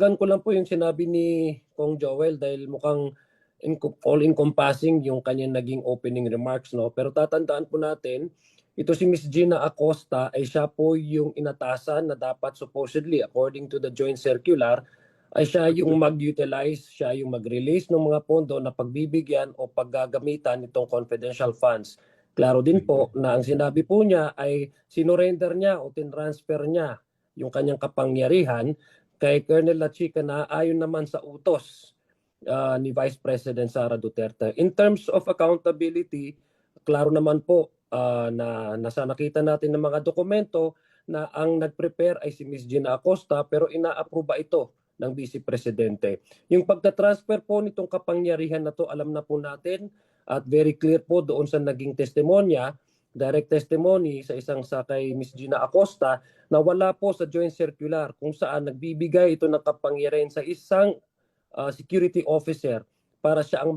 Gan ko lang po yung sinabi ni Kong Joel dahil mukhang all-encompassing yung kanyang naging opening remarks, no? Pero tatandaan po natin, ito si Miss Gina Acosta ay siya po yung inatasan na dapat supposedly according to the joint circular ay siya yung mag-utilize, siya yung mag-release ng mga pondo na pagbibigyan o paggagamitan nitong confidential funds. Klaro din po na ang sinabi po niya ay sinurrender niya o tinransfer niya yung kanyang kapangyarihan kay Colonel Lachica na ayon naman sa utos ni Vice President Sara Duterte. In terms of accountability, klaro naman po na nasa nakita natin ng mga dokumento na ang nag-prepare ay si Ms. Gina Acosta pero ina-aproba ito ng Vice Presidente. Yung pagta-transfer po nitong kapangyarihan na to, alam na po natin at very clear po doon sa naging testimonya, direct testimony sa isang kay Ms. Gina Acosta na wala po sa joint circular kung saan nagbibigay ito ng kapangyarihan sa isang security officer para siya ang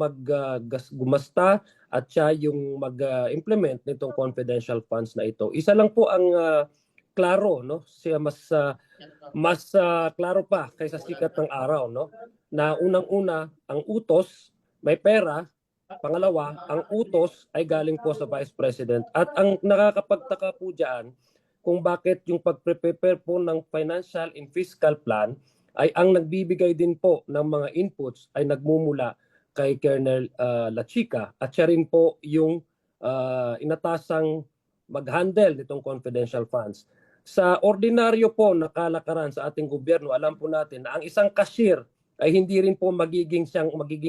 gumasta at siya yung mag-implement nitong confidential funds na ito. Isa lang po ang klaro, no? Siya mas klaro pa kaysa sikat ng araw, no? Na unang-una, ang utos may pera. Pangalawa, ang utos ay galing po sa Vice President. At ang nakakapagtaka po diyan kung bakit yung pag-prepare po ng financial and fiscal plan ay ang nagbibigay din po ng mga inputs ay nagmumula kay Colonel Lachica at siya rin po yung inatasang mag-handle nitong confidential funds. Sa ordinaryo po na kalakaran sa ating gobyerno, alam po natin na ang isang cashier ay hindi rin po magiging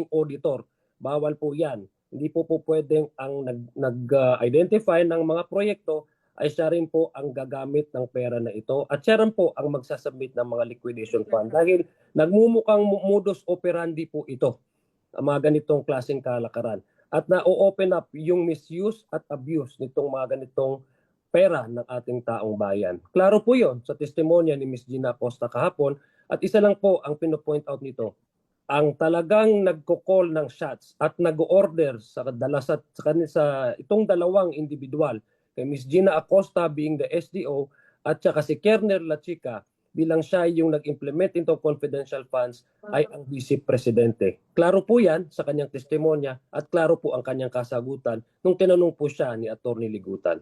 auditor. Bawal po yan. Hindi po pwedeng ang nag-identify ng mga proyekto ay siya rin po ang gagamit ng pera na ito at siya rin po ang magsasubmit ng mga liquidation fund dahil nagmumukhang modus operandi po ito, ang mga ganitong klaseng kalakaran. At na-open up yung misuse at abuse nitong mga ganitong pera ng ating taong bayan. Klaro po yon sa testimonya ni Ms. Gina Acosta kahapon at isa lang po ang pino-point out nito. Ang talagang nagko-call ng shots at nag-order sa itong dalawang individual, kay Ms. Gina Acosta being the SDO at saka si Colonel Lachica bilang siya yung nag-implement into confidential funds ay ang Vice Presidente. Klaro po yan sa kanyang testimonya at klaro po ang kanyang kasagutan nung tinanong po siya ni Attorney Ligutan.